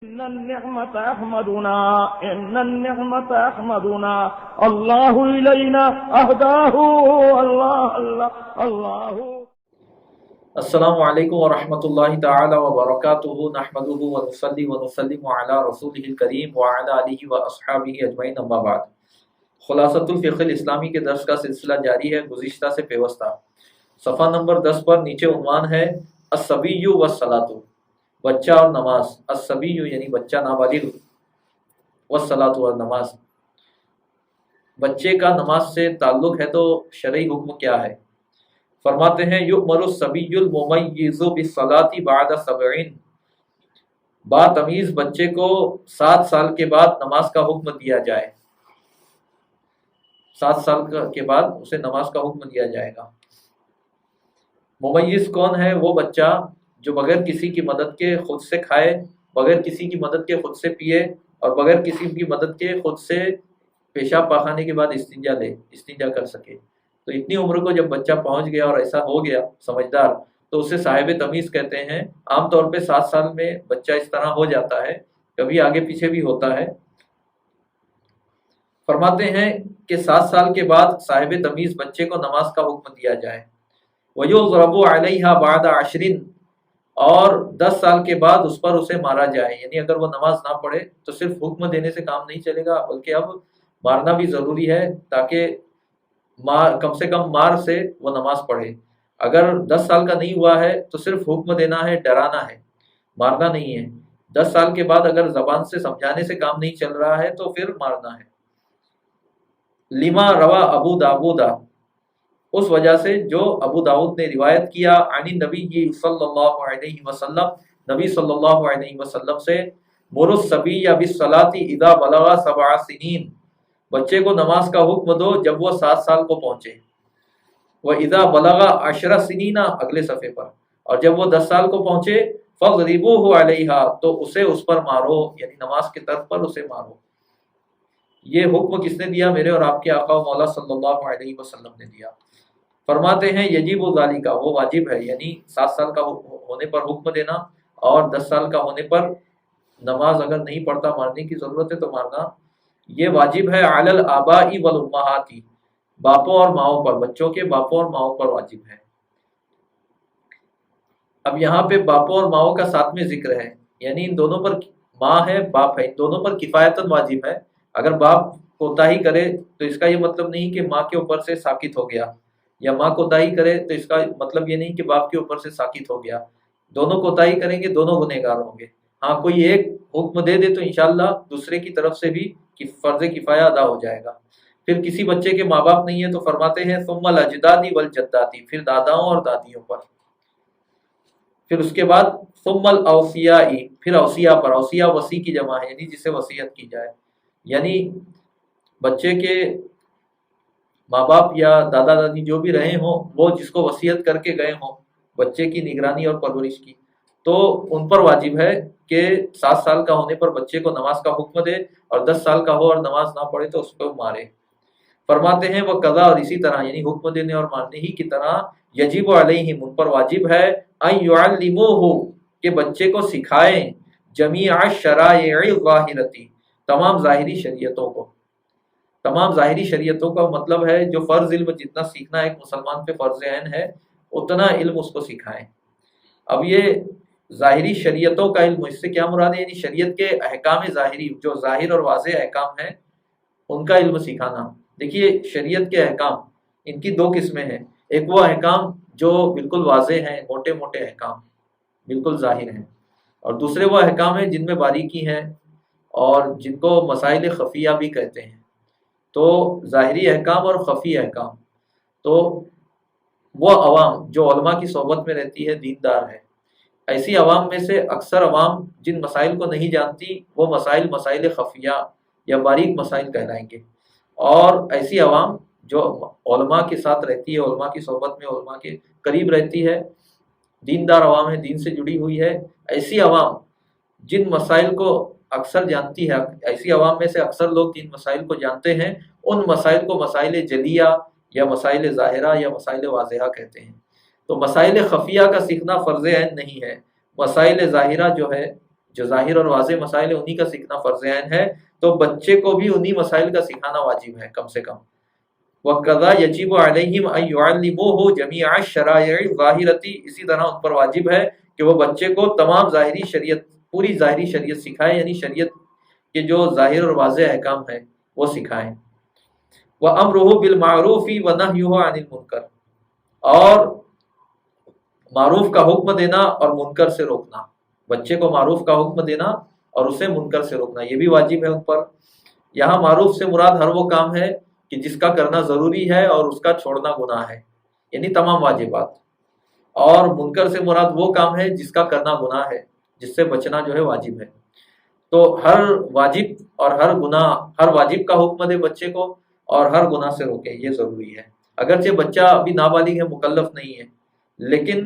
إن النعمة أحمدنا إن النعمة أحمدنا الله إلينا أهداه الله الله الله. السلام علیکم ورحمۃ اللہ تعالی وبرکاتہ، نحمدہ ونصلی ونسلم علی رسولہ الکریم وعلی آلہ واصحابہ اجمعین، اما بعد۔ خلاصۃ الفقہ الاسلامی کے درس کا سلسلہ جاری ہے، گزشتہ سے پیوستہ۔ صفحہ نمبر 10 پر نیچے عنوان ہے الصبی والصلاۃ، بچہ اور نماز۔ الصبی یعنی بچہ نابالغ، والصلاۃ اور نماز۔ بچے کا نماز سے تعلق ہے تو شرعی حکم کیا ہے؟ فرماتے ہیں یؤمر الصبی الممیز بالصلاۃ بعد 70، با تمیز بچے کو 7 سال کے بعد نماز کا حکم دیا جائے، 7 سال کے بعد اسے نماز کا حکم دیا جائے گا۔ ممیز کون ہے؟ وہ بچہ جو بغیر کسی کی مدد کے خود سے کھائے، بغیر کسی کی مدد کے خود سے پیے، اور بغیر کسی کی مدد کے خود سے پیشاب پاخانے کے بعد استنجا کر سکے۔ تو اتنی عمر کو جب بچہ پہنچ گیا اور ایسا ہو گیا سمجھدار، تو اسے صاحب تمیز کہتے ہیں۔ عام طور پہ 7 سال میں بچہ اس طرح ہو جاتا ہے، کبھی آگے پیچھے بھی ہوتا ہے۔ فرماتے ہیں کہ 7 سال کے بعد صاحب تمیز بچے کو نماز کا حکم دیا جائے۔ وَيُضْرَبُ عَلَيْهَا بَعْدَ 10، اور 10 سال کے بعد اس پر اسے مارا جائے، یعنی اگر وہ نماز نہ پڑھے تو صرف حکم دینے سے کام نہیں چلے گا، بلکہ اب مارنا بھی ضروری ہے، تاکہ کم سے کم مار سے وہ نماز پڑھے۔ اگر 10 سال کا نہیں ہوا ہے تو صرف حکم دینا ہے، ڈرانا ہے، مارنا نہیں ہے۔ 10 سال کے بعد اگر زبان سے سمجھانے سے کام نہیں چل رہا ہے تو پھر مارنا ہے۔ لما روا ابو داود، اس وجہ سے جو ابو داؤد نے روایت کیا، عن نبی صلی اللہ علیہ وسلم، نبی صلی اللہ علیہ وسلم سے، مر الصبی بالصلاۃ اذا بلغ 7 سنین، بچے کو نماز کا حکم دو جب وہ 7 سال کو پہنچے۔ وَإِذَا بَلَغَ 10 سِنِينَ، اگلے صفحے پر، اور جب وہ 10 سال کو پہنچے، فَاضْرِبُوهُ عَلَيْهَا، تو اسے اس پر مارو، یعنی نماز کی طرف پر اسے مارو۔ یہ حکم کس نے دیا؟ میرے اور آپ کے آقا و مولا صلی اللہ علیہ وسلم نے دیا۔ فرماتے ہیں یجب ذالک، وہ واجب ہے، یعنی 7 سال کا ہونے پر حکم دینا، اور 10 سال کا ہونے پر نماز اگر نہیں پڑھتا مارنے کی ضرورت ہے تو مارنا، یہ واجب ہے۔ علی الآباء والامہات، باپوں اور ماؤں پر، بچوں کے باپوں اور ماؤں پر واجب ہے۔ اب یہاں پہ باپوں اور ماؤں کا ساتھ میں ذکر ہے، یعنی ان دونوں پر، ماں ہے باپ ہے، ان دونوں پر کفایتاً واجب ہے۔ اگر باپ کوتاہی کرے تو اس کا یہ مطلب نہیں کہ ماں کے اوپر سے ساقط ہو گیا، یا ماں کوتاہی کرے تو اس کا مطلب یہ نہیں کہ باپ کے اوپر سے ساقط ہو گیا۔ دونوں کوتاہی کریں گے، دونوں گنہگار ہوں گے۔ ہاں کوئی ایک حکم دے دے تو انشاءاللہ دوسرے کی طرف سے بھی فرض کفایہ ادا ہو جائے گا۔ پھر کسی بچے کے ماں باپ نہیں ہے تو فرماتے ہیں ثم الاجداد والجدات، پھر داداؤں اور دادیوں پر۔ پھر اس کے بعد ثم الاوصیاء، پھر اوصیاء پر۔ اوصیاء وصی کی جمع ہے، یعنی جسے وصیت کی جائے، یعنی بچے کے ماں باپ یا دادا دادی جو بھی رہے ہوں، وہ جس کو وصیت کر کے گئے ہوں بچے کی نگرانی اور پرورش کی، تو ان پر واجب ہے کہ 7 سال کا ہونے پر بچے کو نماز کا حکم دے، اور 10 سال کا ہو اور نماز نہ پڑھے تو اس کو مارے۔ فرماتے ہیں وہ قضا، اور اسی طرح یعنی حکم دینے اور مارنے ہی کی طرح، یجب علیہم، ان پر واجب ہے، ان یعلموہ، کہ بچے کو سکھائیں، جمیع الشرائع الظاہرۃ، تمام ظاہری شریعتوں کو۔ تمام ظاہری شریعتوں کا مطلب ہے جو فرض علم جتنا سیکھنا ایک مسلمان پہ فرض عین ہے، اتنا علم اس کو سکھائیں۔ اب یہ ظاہری شریعتوں کا علم، اس سے کیا مراد ہے؟ یعنی شریعت کے احکام ظاہری، جو ظاہر اور واضح احکام ہیں، ان کا علم سکھانا۔ دیکھیے شریعت کے احکام، ان کی 2 قسمیں ہیں۔ ایک وہ احکام جو بالکل واضح ہیں، موٹے موٹے احکام بالکل ظاہر ہیں، اور دوسرے وہ احکام ہیں جن میں باریکی ہے اور جن کو مسائل خفیہ بھی کہتے ہیں۔ تو ظاہری احکام اور خفی احکام، تو وہ عوام جو علماء کی صحبت میں رہتی ہے، دیندار ہے، ایسی عوام میں سے اکثر عوام جن مسائل کو نہیں جانتی وہ مسائل خفیہ یا باریک مسائل کہلائیں گے، اور ایسی عوام جو علماء کے ساتھ رہتی ہے، علماء کی صحبت میں، علماء کے قریب رہتی ہے، دیندار عوام ہے، دین سے جڑی ہوئی ہے، ایسی عوام جن مسائل کو اکثر جانتی ہے، ایسی عوام میں سے اکثر لوگ جن مسائل کو جانتے ہیں، ان مسائل کو مسائل جلیہ یا مسائل ظاہرہ یا مسائل واضحہ کہتے ہیں۔ تو مسائل خفیہ کا سیکھنا فرض عین نہیں ہے، مسائل ظاہرہ جو ہے جو ظاہر اور واضح مسائل انہی کا سیکھنا فرض عین ہے، تو بچے کو بھی انہی مسائل کا سکھانا واجب ہے کم سے کم۔ وَقَضَى يَجِبُ عَلَيْهِمْ أَن يُعَلِّمُوهُ جَمِيعَ الشَّرَائِعِ الظَّاهِرَةِ، اسی طرح ان پر واجب ہے کہ وہ بچے کو تمام ظاہری شریعت، پوری ظاہری شریعت سکھائیں، یعنی شریعت کے جو ظاہر اور واضح احکام ہیں وہ سکھائیں۔ وَأَمْرُهُ بِالْمَعْرُوفِ وَنَهْيُهُ عَنِ الْمُنكَرِ، اور معروف کا حکم دینا اور منکر سے روکنا، بچے کو معروف کا حکم دینا اور اسے منکر سے روکنا، یہ بھی واجب ہے ان پر۔ یہاں معروف سے مراد ہر وہ کام ہے کہ جس کا کرنا ضروری ہے اور اس کا چھوڑنا گناہ ہے، یعنی تمام واجبات، اور منکر سے مراد وہ کام ہے جس کا کرنا گناہ ہے، جس سے بچنا جو ہے واجب ہے۔ تو ہر واجب اور ہر گناہ، ہر واجب کا حکم دے بچے کو اور ہر گناہ سے روکے، یہ ضروری ہے۔ اگرچہ بچہ ابھی نابالغ ہے، مکلف نہیں ہے، لیکن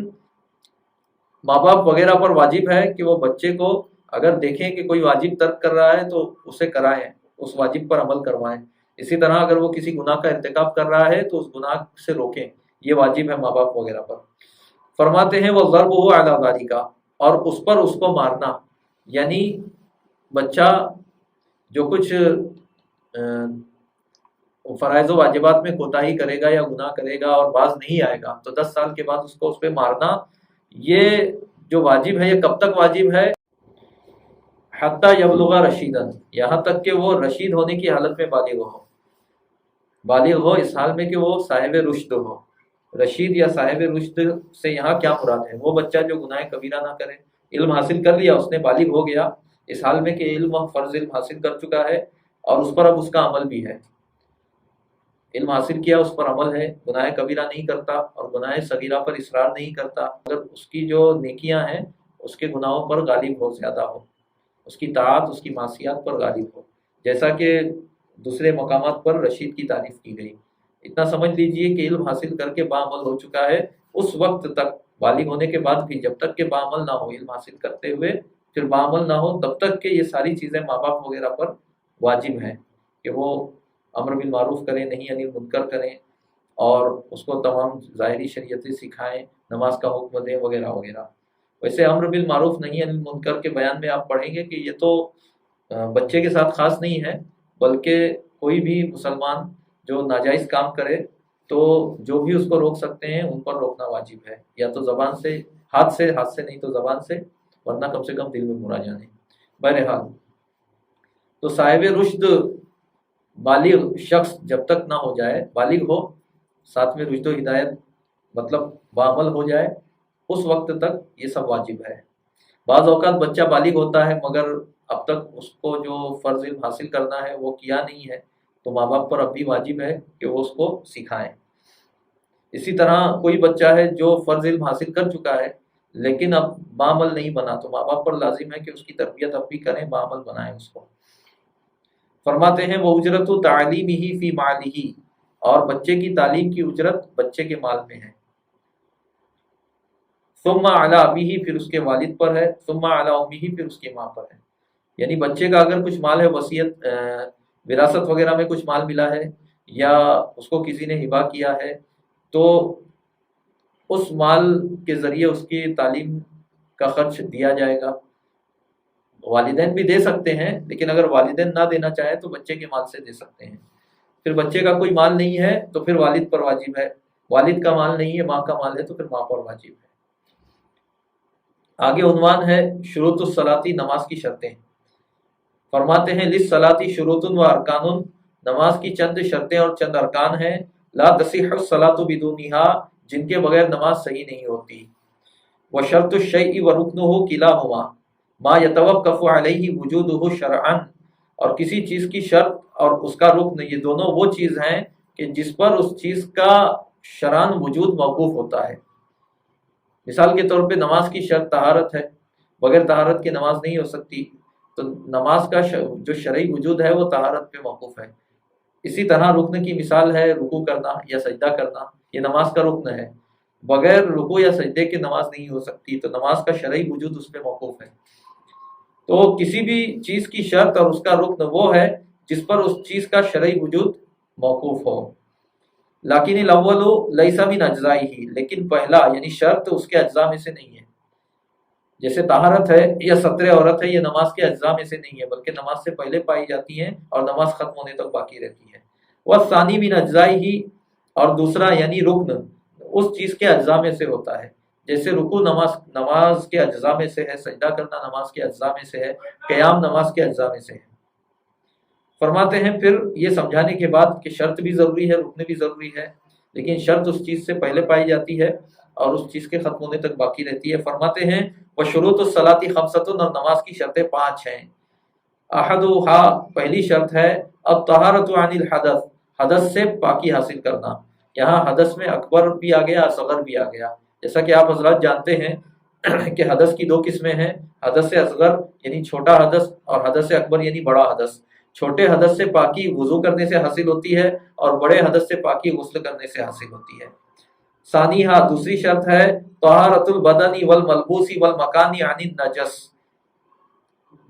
ماں باپ وغیرہ پر واجب ہے کہ وہ بچے کو اگر دیکھیں کہ کوئی واجب ترک کر رہا ہے تو اسے کرائیں، اس واجب پر عمل کروائیں۔ اسی طرح اگر وہ کسی گناہ کا ارتکاب کر رہا ہے تو اس گناہ سے روکیں، یہ واجب ہے ماں باپ وغیرہ پر۔ فرماتے ہیں وَضَرْبُهُ عَلَى ذَلِكَ، اور اس پر اس کو مارنا، یعنی بچہ جو کچھ فرائض و واجبات میں کوتاہی کرے گا یا گناہ کرے گا اور باز نہیں آئے گا تو 10 سال کے بعد اس کو اس پہ مارنا، یہ جو واجب ہے یہ کب تک واجب ہے؟ حتی یبلغ رشیدن، یہاں تک کہ وہ رشید ہونے کی حالت میں بالغ ہو اس حال میں کہ وہ صاحب رشد ہو۔ رشید یا صاحب رشد سے یہاں کیا مراد ہے؟ وہ بچہ جو گناہ کبیرہ نہ کرے، علم حاصل کر لیا، اس نے بالغ ہو گیا اس حال میں کہ علم فرض علم حاصل کر چکا ہے اور اس پر اب اس کا عمل بھی ہے، علم حاصل کیا، اس پر عمل ہے، گناہ کبیرہ نہیں کرتا اور گناہ صغیرہ پر اصرار نہیں کرتا، اگر اس کی جو نیکیاں ہیں اس کے گناہوں پر غالب ہو، زیادہ ہو، اس کی طاعت اس کی معصیات پر غالب ہو، جیسا کہ دوسرے مقامات پر رشید کی تعریف کی گئی۔ اتنا سمجھ لیجئے کہ علم حاصل کر کے باعمل ہو چکا ہے، اس وقت تک، بالغ ہونے کے بعد بھی، جب تک کہ باعمل نہ ہو، علم حاصل کرتے ہوئے پھر باعمل نہ ہو، تب تک کہ یہ ساری چیزیں ماں باپ وغیرہ پر واجب ہیں کہ وہ امر بالمعروف کریں، نہیں انل منکر کریں، اور اس کو تمام ظاہری شریعتیں سکھائیں، نماز کا حکم دیں وغیرہ وغیرہ۔ ویسے امر بالمعروف نہیں انل منکر کے بیان میں آپ پڑھیں گے کہ یہ تو بچے کے ساتھ خاص نہیں ہے، بلکہ کوئی بھی مسلمان جو ناجائز کام کرے تو جو بھی اس کو روک سکتے ہیں ان پر روکنا واجب ہے، یا تو زبان سے، ہاتھ سے نہیں تو زبان سے، ورنہ کم سے کم دل میں برا جانے۔ بہرحال تو صاحب رشد بالغ شخص جب تک نہ ہو جائے، بالغ ہو، ساتھ میں رشد و ہدایت مطلب بعمل ہو جائے، اس وقت تک یہ سب واجب ہے۔ بعض اوقات بچہ بالغ ہوتا ہے مگر اب تک اس کو جو فرض علم حاصل کرنا ہے وہ کیا نہیں ہے، تو ماں باپ پر اب بھی واجب ہے کہ وہ اس کو سکھائیں۔ اسی طرح کوئی بچہ ہے جو فرض علم حاصل کر چکا ہے لیکن اب بعمل نہیں بنا، تو ماں باپ پر لازم ہے کہ اس کی تربیت اب بھی کریں، بعمل بنائیں اس کو۔ فرماتے ہیں وہ اجرت تعلیمہ فی مالہ، اور بچے کی تعلیم کی اجرت بچے کے مال میں ہے۔ ثم علی ابیہ، پھر اس کے والد پر ہے، ثم علی امہ، پھر اس کی ماں پر ہے۔ یعنی بچے کا اگر کچھ مال ہے، وصیت وراثت وغیرہ میں کچھ مال ملا ہے یا اس کو کسی نے ہبہ کیا ہے، تو اس مال کے ذریعے اس کی تعلیم کا خرچ دیا جائے گا۔ والدین بھی دے سکتے ہیں، لیکن اگر والدین نہ دینا چاہے تو بچے کے مال سے دے سکتے ہیں۔ پھر بچے کا کوئی مال نہیں ہے تو پھر والد پر واجب ہے، والد کا مال نہیں ہے، ماں کا مال ہے تو پھر ماں پر واجب ہے۔ آگے عنوان ہے شروط الصلاۃ، نماز کی شرطیں۔ فرماتے ہیں للصلاۃ شروط و ارکان، نماز کی چند شرطیں اور چند ارکان ہیں، لا تصح الصلاۃ بدونها، جن کے بغیر نماز صحیح نہیں ہوتی۔ وشرط الشیء ورکنہ کلاہما ما یتوقف علیہ وجودہ شرعا، اور کسی چیز کی شرط اور اس کا رکن، یہ دونوں وہ چیز ہیں کہ جس پر اس چیز کا شرعاً وجود موقوف ہوتا ہے۔ مثال کے طور پہ نماز کی شرط طہارت ہے، بغیر طہارت کے نماز نہیں ہو سکتی، تو نماز کا جو شرعی وجود ہے وہ طہارت پہ موقوف ہے۔ اسی طرح رکن کی مثال ہے رکوع کرنا یا سجدہ کرنا، یہ نماز کا رکن ہے، بغیر رکوع یا سجدے کے نماز نہیں ہو سکتی، تو نماز کا شرعی وجود اس پہ موقوف ہے۔ تو کسی بھی چیز کی شرط اور اس کا رکن وہ ہے جس پر اس چیز کا شرعی وجود موقوف ہو۔ لیکن الاول لیس من اجزائہ، لیکن پہلا یعنی شرط اس کے اجزاء میں سے نہیں ہے۔ جیسے طہارت ہے یا ستر عورت ہے، یہ نماز کے اجزاء میں سے نہیں ہے، بلکہ نماز سے پہلے پائی جاتی ہیں اور نماز ختم ہونے تک باقی رہتی ہے۔ وہ ثانی من اجزائی ہی، اور دوسرا یعنی رکن اس چیز کے اجزاء میں سے ہوتا ہے، جیسے رکوع نماز کے اجزاء میں سے ہے، سجدہ کرنا نماز کے اجزاء میں سے ہے، قیام نماز کے اجزاء میں سے ہے۔ فرماتے ہیں پھر یہ سمجھانے کے بعد کہ شرط بھی ضروری ہے، رکن بھی ضروری ہے، لیکن شرط اس چیز سے پہلے پائی جاتی ہے اور اس چیز کے ختم ہونے تک باقی رہتی ہے۔ فرماتے ہیں وشروط الصلاۃ خمسۃ، اور نماز کی شرطیں 5 ہیں۔ احدھا، پہلی شرط ہے الطہارۃ عن الحدث، حدث سے پاکی حاصل کرنا۔ یہاں حدث میں اکبر بھی آ گیا، اصغر بھی آ گیا، جیسا کہ آپ حضرات جانتے ہیں کہ حدث کی 2 قسمیں ہیں، حدث اصغر یعنی چھوٹا حدث، اور حدث اکبر یعنی بڑا حدث۔ چھوٹے حدث سے پاکی وضو کرنے سے حاصل ہوتی ہے، اور بڑے حدث سے پاکی غسل کرنے سے حاصل ہوتی ہے۔ ثانیہ، دوسری شرط ہے طہارت البدن والملبوس والمکان عن النجس،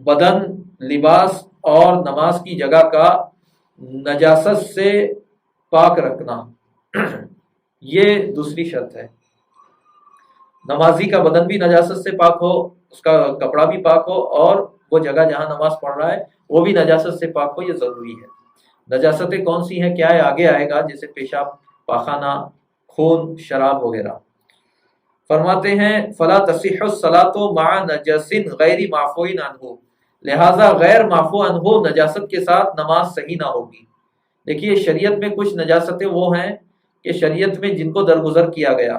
بدن، لباس اور نماز کی جگہ کا نجاست سے پاک رکھنا، یہ دوسری شرط ہے۔ نمازی کا بدن بھی نجاست سے پاک ہو، اس کا کپڑا بھی پاک ہو، اور وہ جگہ جہاں نماز پڑھ رہا ہے وہ بھی نجاست سے پاک ہو، یہ ضروری ہے۔ نجاستیں کون سی ہیں کیا ہے آگے آئے گا، جیسے پیشاب، پاخانہ، خون، شراب وغیرہ۔ فرماتے ہیں فلا تصح الصلاۃ مع نجس غیر معفو عنہ، لہذا غیر معفو عنہ نجاست کے ساتھ نماز صحیح نہ ہوگی۔ دیکھیے شریعت میں کچھ نجاستیں وہ ہیں کہ شریعت میں جن کو درگزر کیا گیا،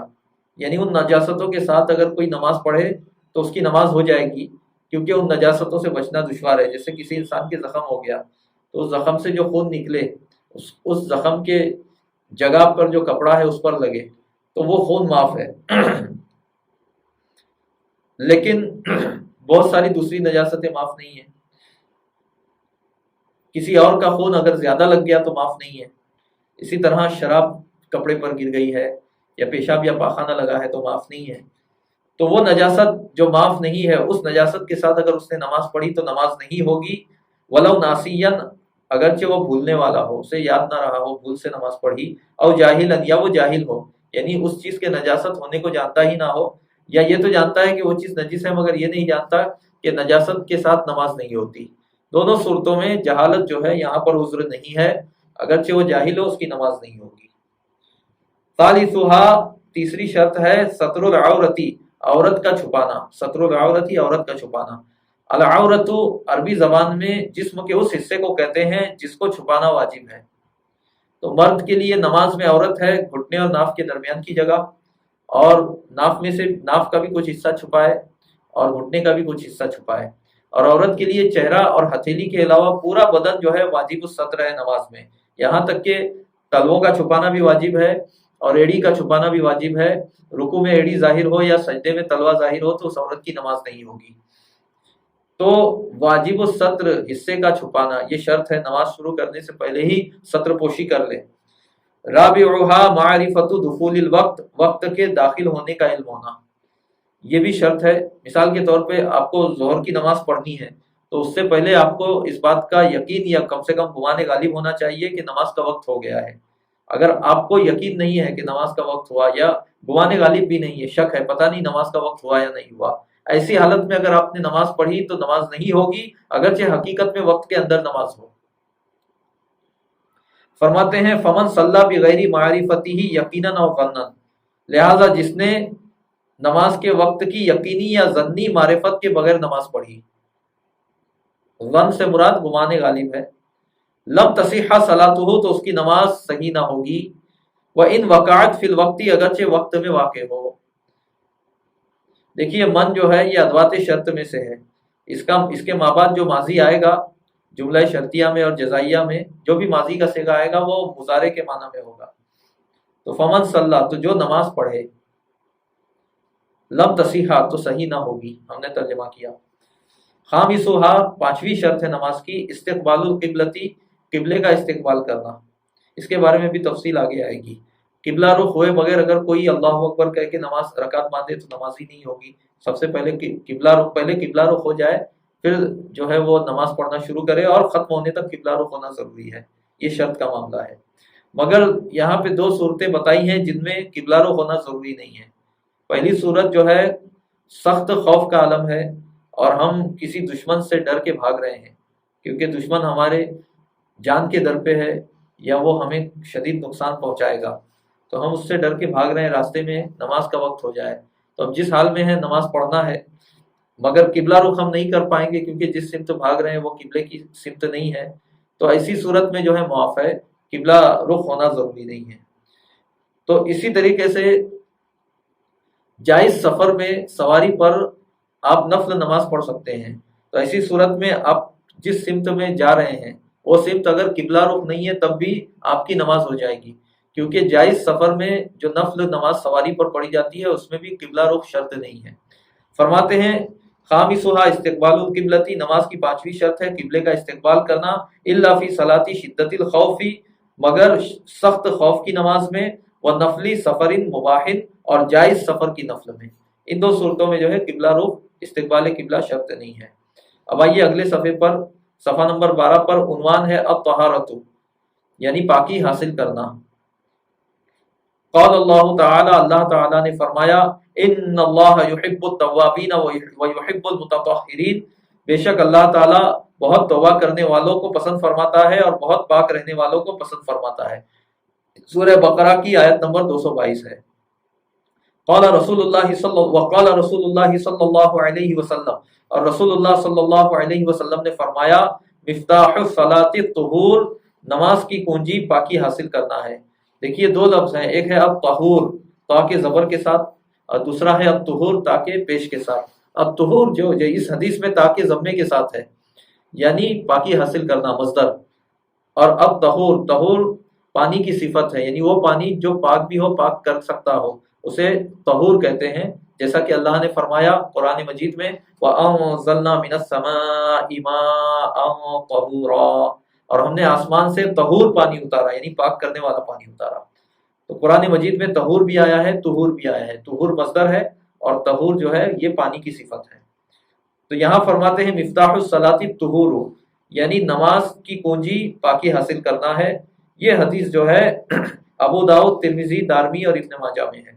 یعنی ان نجاستوں کے ساتھ اگر کوئی نماز پڑھے تو اس کی نماز ہو جائے گی، کیونکہ ان نجاستوں سے بچنا دشوار ہے۔ جیسے کسی انسان کے زخم ہو گیا تو اس زخم سے جو خون نکلے اس زخم کے جگہ پر جو کپڑا ہے اس پر لگے تو وہ خون معاف ہے، لیکن بہت ساری دوسری نجاستیں معاف نہیں ہیں۔ کسی اور کا خون اگر زیادہ لگ گیا تو معاف نہیں ہے۔ اسی طرح شراب کپڑے پر گر گئی ہے یا پیشاب یا پاخانہ لگا ہے تو معاف نہیں ہے۔ تو وہ نجاست جو معاف نہیں ہے، اس نجاست کے ساتھ اگر اس نے نماز پڑھی تو نماز نہیں ہوگی۔ ولو ناسین، اگرچہ وہ بھولنے والا ہو، اسے یاد نہ رہا ہو، بھول سے نماز پڑھی، او جاہلا، یا وہ جاہل ہو، یعنی اس چیز کے نجاست ہونے کو جانتا ہی نہ ہو، یا یہ تو جانتا ہے کہ وہ چیز نجس ہے مگر یہ نہیں جانتا کہ نجاست کے ساتھ نماز نہیں ہوتی۔ دونوں صورتوں میں جہالت جو ہے یہاں پر عذر نہیں ہے، اگرچہ وہ جاہل ہو اس کی نماز نہیں ہوگی۔ ثالثھا، تیسری شرط ہے ستر العورتی، عورت کا چھپانا۔ ستر العورتی، عورت کا چھپانا۔ العورت عربی زبان میں جسم کے اس حصے کو کہتے ہیں جس کو چھپانا واجب ہے۔ تو مرد کے لیے نماز میں عورت ہے گھٹنے اور ناف کے درمیان کی جگہ، اور ناف میں سے ناف کا بھی کچھ حصہ چھپائے اور گھٹنے کا بھی کچھ حصہ چھپائے۔ اور عورت کے لیے چہرہ اور ہتھیلی کے علاوہ پورا بدن جو ہے واجب الستر ہے نماز میں، یہاں تک کہ تلووں کا چھپانا بھی واجب ہے اور ایڑی کا چھپانا بھی واجب ہے۔ رکوع میں ایڑی ظاہر ہو یا سجدے میں تلوا ظاہر ہو تو اس عورت کی نماز نہیں ہوگی۔ تو واجب الستر حصے کا چھپانا یہ شرط ہے، نماز شروع کرنے سے پہلے ہی ستر پوشی کر لے۔ رابعھا معرفت دخول الوقت، وقت کے داخل ہونے کا علم ہونا، یہ بھی شرط ہے۔ مثال کے طور پہ آپ کو ظہر کی نماز پڑھنی ہے تو اس سے پہلے آپ کو اس بات کا یقین یا کم سے کم گمان غالب ہونا چاہیے کہ نماز کا وقت ہو گیا ہے۔ اگر آپ کو یقین نہیں ہے کہ نماز کا وقت ہوا، یا گمان غالب بھی نہیں ہے، شک ہے، پتہ نہیں نماز کا وقت ہوا یا نہیں ہوا، ایسی حالت میں اگر آپ نے نماز پڑھی تو نماز نہیں ہوگی، اگرچہ حقیقت میں وقت کے اندر نماز ہو۔ فرماتے ہیں فمن صلی بغیر معرفتہ یقینا او ظنا، لہذا جس نے نماز کے وقت کی یقینی یا ظنی معرفت کے بغیر نماز پڑھی، ظن سے مراد گمان غالب ہے، لم تصح صلاتہ، تو اس کی نماز صحیح نہ ہوگی۔ وَإِن وقعت فی الوقت، اگرچہ وقت میں واقع ہو۔ دیکھیے من جو ہے یہ ادوات شرط میں سے ہے، اس کے مابعد جو ماضی آئے گا جملہ شرطیہ میں اور جزائیہ میں، جو بھی ماضی کا صیغہ آئے گا وہ مضارع کے معنی میں ہوگا۔ تو فمن صلی، تو جو نماز پڑھے، لم تصیحہ، تو صحیح نہ ہوگی، ہم نے ترجمہ کیا۔ خامسھا، پانچویں شرط ہے نماز کی استقبال القبلتی، قبلے کا استقبال کرنا۔ اس کے بارے میں بھی تفصیل آگے آئے گی۔ قبلہ رخ ہوئے بغیر اگر کوئی اللہ اکبر کہہ کے نماز رکعت باندھے تو نماز ہی نہیں ہوگی۔ سب سے پہلے قبلہ رخ ہو جائے، پھر جو ہے وہ نماز پڑھنا شروع کرے، اور ختم ہونے تک قبلہ رخ ہونا ضروری ہے، یہ شرط کا معاملہ ہے۔ مگر یہاں پہ 2 صورتیں بتائی ہیں جن میں قبلہ رخ ہونا ضروری نہیں ہے۔ پہلی صورت جو ہے سخت خوف کا عالم ہے اور ہم کسی دشمن سے ڈر کے بھاگ رہے ہیں، کیونکہ دشمن ہمارے جان کے در پہ ہے یا وہ ہمیں شدید نقصان پہنچائے گا، تو ہم اس سے ڈر کے بھاگ رہے ہیں، راستے میں نماز کا وقت ہو جائے، تو اب جس حال میں ہے نماز پڑھنا ہے، مگر قبلہ رخ ہم نہیں کر پائیں گے کیونکہ جس سمت بھاگ رہے ہیں وہ قبلے کی سمت نہیں ہے، تو ایسی صورت میں جو ہے معاف ہے، قبلہ رخ ہونا ضروری نہیں ہے۔ تو اسی طریقے سے جائز سفر میں سواری پر آپ نفل نماز پڑھ سکتے ہیں، تو ایسی صورت میں آپ جس سمت میں جا رہے ہیں وہ سمت اگر قبلہ رخ نہیں ہے تب بھی آپ کی نماز ہو جائے گی، کیونکہ جائز سفر میں جو نفل نماز سواری پر پڑھی جاتی ہے اس میں بھی قبلہ رخ شرط نہیں ہے۔ فرماتے ہیں خامسھا استقبال القبلتی، نماز کی پانچویں شرط ہے قبلے کا استقبال کرنا، الا فی صلاۃ شدت الخوف، مگر سخت خوف کی نماز میں، ونفلی سفر مباح، اور جائز سفر کی نفل میں، ان دو صورتوں میں جو ہے قبلہ رخ استقبال قبلہ شرط نہیں ہے۔ اب آئیے اگلے صفحے پر، صفحہ نمبر 12 پر عنوان ہے الطہارۃ، یعنی پاکی حاصل کرنا۔ قال اللہ تعالی، اللہ تعالی نے فرمایا، ان اللہ یحب التوابین ویحب المتطہرین، بے شک اللہ تعالی بہت توبہ کرنے والوں کو پسند فرماتا ہے اور بہت پاک رہنے والوں کو پسند فرماتا ہے۔ سورہ بقرہ کی آیت نمبر 222 ہے۔ قال رسول اللہ صلی اللہ علیہ وسلم، اور رسول اللہ صلی اللہ علیہ وسلم نے فرمایا، مفتاح الصلاۃ الطہور، نماز کی کنجی پاکی حاصل کرنا ہے۔ دیکھیے دو لفظ ہیں، ایک ہے الطہور تا کے زبر کے ساتھ، اور دوسرا ہے الطہور تا کے پیش کے ساتھ۔ الطہور جو اس حدیث میں تا کے ضمے کے ساتھ ہے، یعنی پاکی حاصل کرنا مصدر، اور الطہور، طہور پانی کی صفت ہے، یعنی وہ پانی جو پاک بھی ہو، پاک کر سکتا ہو، اسے طہور کہتے ہیں، جیسا کہ اللہ نے فرمایا قرآن مجید میں وَأَنزَلْنَا مِنَ السَّمَاءِ مَاءً طَهُورًا، اور ہم نے آسمان سے طہور پانی اتارا، یعنی پاک کرنے والا پانی اتارا۔ تو قرآن مجید میں طہور بھی آیا ہے، طہور بھی آیا ہے، طہور مصدر ہے اور طہور جو ہے یہ پانی کی صفت ہے۔ تو یہاں فرماتے ہیں مفتاح الصلاۃ الطہور، یعنی نماز کی کنجی پاکی حاصل کرنا ہے۔ یہ حدیث جو ہے ابو داؤد، ترمذی، دارمی اور ابن ماجہ میں ہے۔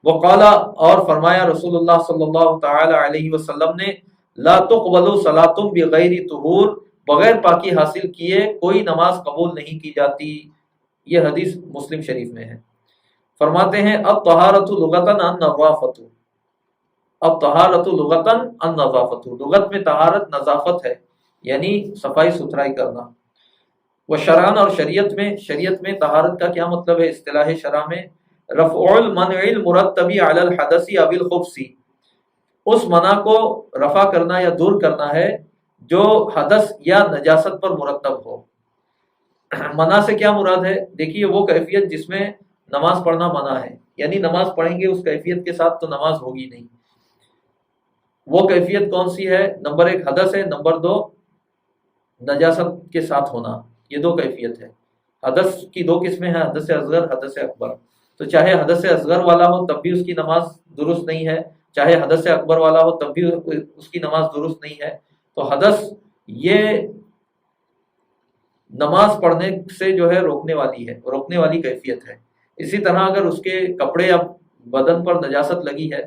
وقال، اور فرمایا رسول اللہ صلی اللہ تعالی علیہ وسلم نے، لا تقبل صلاۃ بغیر طہور، بغیر پاکی حاصل کیے کوئی نماز قبول نہیں کی جاتی۔ یہ حدیث مسلم شریف میں ہے۔ فرماتے ہیں الطہارۃ لغتاً النظافۃ، الطہارۃ لغتاً النظافۃ، لغت میں طہارت نظافت ہے، یعنی صفائی ستھرائی کرنا۔ وشرعاً، اور شریعت میں طہارت کا کیا مطلب ہے؟ اصطلاح شرع میں رفع المنع المرتب علی الحدث او الخبث، اس منع کو رفع کرنا یا دور کرنا ہے جو حدث یا نجاست پر مرتب ہو۔ منع سے کیا مراد ہے؟ دیکھیے وہ کیفیت جس میں نماز پڑھنا منع ہے، یعنی نماز پڑھیں گے اس کیفیت کے ساتھ تو نماز ہوگی نہیں۔ وہ کیفیت کون سی ہے؟ نمبر 1 حدث ہے، نمبر 2 نجاست کے ساتھ ہونا، یہ دو کیفیت ہے۔ حدث کی دو قسمیں ہیں، حدث اصغر، حدث اکبر۔ تو چاہے حدث اصغر والا ہو تب بھی اس کی نماز درست نہیں ہے، چاہے حدث اکبر والا ہو تب بھی اس کی نماز درست نہیں ہے۔ تو حدث یہ نماز پڑھنے سے جو ہے روکنے والی کیفیت ہے۔ اسی طرح اگر اس کے کپڑے یا بدن پر نجاست لگی ہے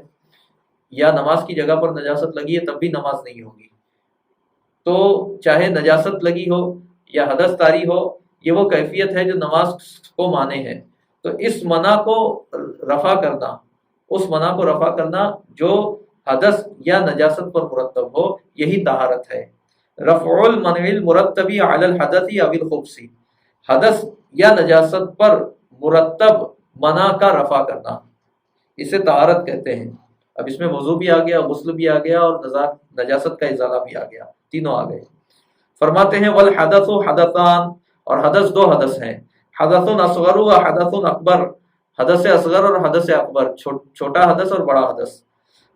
یا نماز کی جگہ پر نجاست لگی ہے تب بھی نماز نہیں ہوگی۔ تو چاہے نجاست لگی ہو یا حدث طاری ہو، یہ وہ کیفیت ہے جو نماز کو مانے ہے۔ تو اس منع کو رفع کرنا جو حدث یا نجاست پر مرتب ہو، یہی طہارت ہے۔ رفع المنع المرتب علی الحدث او الخبث، حدث یا نجاست پر مرتب منع کا رفع کرنا، اسے طہارت کہتے ہیں۔ اب اس میں وضو بھی آ گیا، غسل بھی آ گیا اور نجاست کا ازالہ بھی آ گیا، تینوں آ گئے۔ فرماتے ہیں والحدث حدثان، اور حدث دو حدث ہیں، حدث اصغر و حدث اکبر، حدث اصغر اور حدث اکبر، چھوٹا حدث اور بڑا حدث۔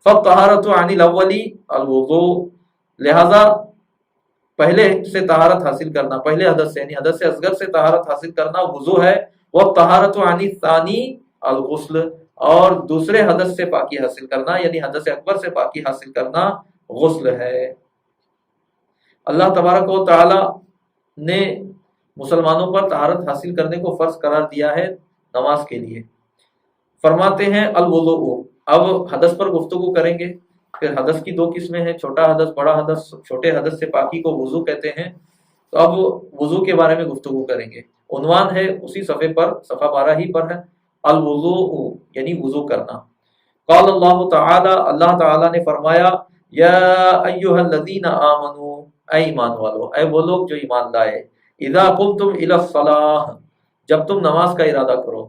فالطہارۃ عن الاول الوضوء، لہذا پہلے سے طہارت حاصل کرنا، پہلے حدث سے یعنی حدث اصغر سے طہارت حاصل کرنا وضو ہے۔ والطہارۃ عن الثانی الغسل، اور دوسرے حدث سے پاکی حاصل کرنا یعنی حدث اکبر سے پاکی حاصل کرنا غسل ہے۔ اللہ تبارک و تعالی نے مسلمانوں پر طہارت حاصل کرنے کو فرض قرار دیا ہے نماز کے لیے۔ فرماتے ہیں الوضوء، اب حدث پر گفتگو کریں گے. پھر حدث کی دو قسمیں ہیں، چھوٹا حدث بڑا حدث. چھوٹے حدث سے پاکی کو وضو کہتے ہیں. تو اب وضو کے بارے میں گفتگو کریں گے. عنوان ہے اسی صفحے پر، صفحہ 12 ہی پر ہے، الوضوء یعنی وضو کرنا. قال اللہ تعالی، اللہ تعالی نے فرمایا، یا ایھا الذین آمنوا، اے ایمان والو، اے وہ لوگ جو ایمان لائے، اذا قمتم الی الصلاۃ، جب تم نماز کا ارادہ کرو،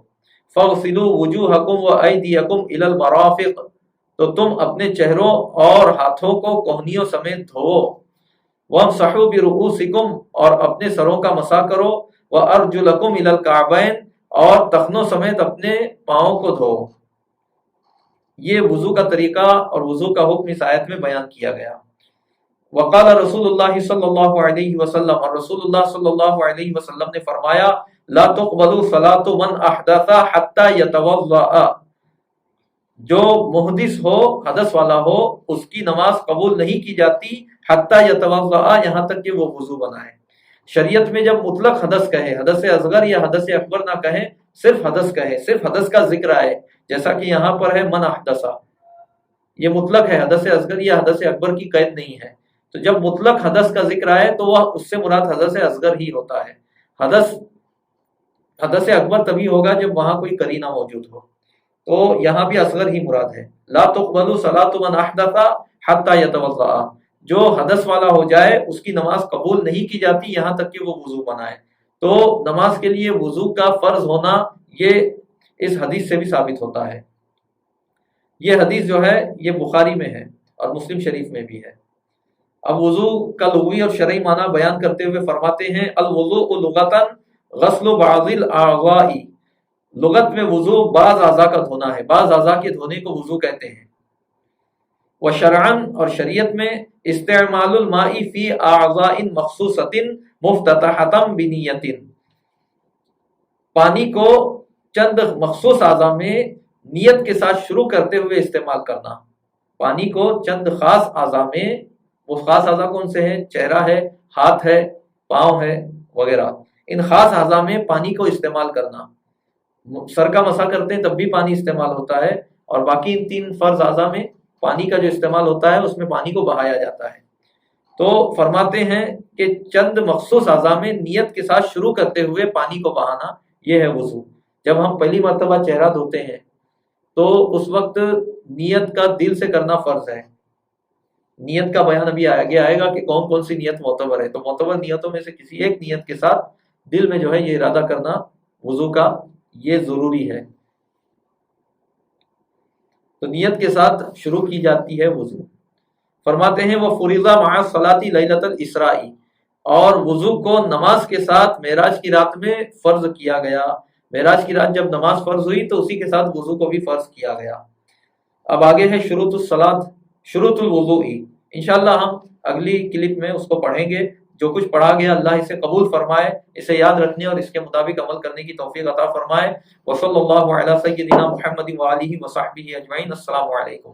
فاغسلوا وجوہکم وایدیکم الی المرافق، تو تم اپنے چہروں اور ہاتھوں کو کوہنیوں سمیت دھو. وامسحوا برؤوسکم، اور اپنے سروں کا مسح کرو. وارجلکم الی الکعبین، اور ٹخنوں سمیت اپنے پاؤں کو دھو. یہ وضو کا طریقہ اور وضو کا حکم اس آیت میں بیان کیا گیا. وقال رسول اللہ صلی اللہ علیہ وسلم، اور رسول اللہ صلی اللہ علیہ وسلم نے فرمایا، لا تقبل صلاۃ من احدث حتی یتوضأ، جو محدث ہو، حدث والا ہو، اس کی نماز قبول نہیں کی جاتی حتی یتوضأ، یہاں تک کہ وہ وضو بنائے. شریعت میں جب مطلق حدث کہے، حدث اصغر یا حدث اکبر نہ کہیں، صرف حدث کہے، صرف حدث کا ذکر آئے، جیسا کہ یہاں پر ہے من احدثا، یہ مطلق ہے، حدث اصغر یا حدث اکبر کی قید نہیں ہے. تو جب مطلق حدث کا ذکر آئے تو وہ اس سے مراد حدث اصغر ہی ہوتا ہے. حدث اکبر تبھی ہوگا جب وہاں کوئی قرینہ موجود ہو. تو یہاں بھی اصغر ہی مراد ہے. لا تقبل صلاۃ من احدث حتی یتوضأ، جو حدث والا ہو جائے اس کی نماز قبول نہیں کی جاتی یہاں تک کہ وہ وضو بنائے. تو نماز کے لیے وضو کا فرض ہونا یہ اس حدیث سے بھی ثابت ہوتا ہے. یہ حدیث جو ہے یہ بخاری میں ہے اور مسلم شریف میں بھی ہے. اب وضو کا لغوی اور شرعی معنی بیان کرتے ہوئے فرماتے ہیں، الوضوء لغتاً غسل بعض الاعضاء، لغت میں وضو بعض اعضاء کا دھونا ہے، بعض اعضاء کے دھونے کو وضو کہتے ہیں. وشرعاً، اور شریعت میں استعمال الماء فی اعضاء مخصوصۃ مفتتحۃ بنیۃ، پانی کو چند مخصوص اعضاء میں نیت کے ساتھ شروع کرتے ہوئے استعمال کرنا. پانی کو چند خاص اعضاء میں، وہ خاص اعضاء کون سے ہیں؟ چہرہ ہے، ہاتھ ہے، پاؤں ہے وغیرہ. ان خاص اعضاء میں پانی کو استعمال کرنا. سر کا مسح کرتے ہیں تب بھی پانی استعمال ہوتا ہے، اور باقی ان 3 فرض اعضاء میں پانی کا جو استعمال ہوتا ہے اس میں پانی کو بہایا جاتا ہے. تو فرماتے ہیں کہ چند مخصوص اعضاء میں نیت کے ساتھ شروع کرتے ہوئے پانی کو بہانا، یہ ہے وضو. جب ہم پہلی مرتبہ چہرہ دھوتے ہیں تو اس وقت نیت کا دل سے کرنا فرض ہے. نیت کا بیان ابھی آگے آئے گا کہ کون کون سی نیت معتبر ہے. تو معتبر نیتوں میں سے کسی ایک نیت کے ساتھ دل میں جو ہے یہ ارادہ کرنا وضو کا یہ ضروری ہے. تو نیت کے ساتھ شروع کی جاتی ہے وضو. فرماتے ہیں وہ فریضہ مع الصلاۃ لیلۃ الاسراء، اور وضو کو نماز کے ساتھ معراج کی رات میں فرض کیا گیا. معراج کی رات جب نماز فرض ہوئی تو اسی کے ساتھ وضو کو بھی فرض کیا گیا. اب آگے ہے شروط الصلاۃ، شروط الوضوء. انشاءاللہ ہم اگلی کلپ میں اس کو پڑھیں گے. جو کچھ پڑھا گیا اللہ اسے قبول فرمائے، اسے یاد رکھنے اور اس کے مطابق عمل کرنے کی توفیق عطا فرمائے. وصلی اللہ علی سیدنا محمد وآلہ وصحبہ اجمعین. السلام علیکم.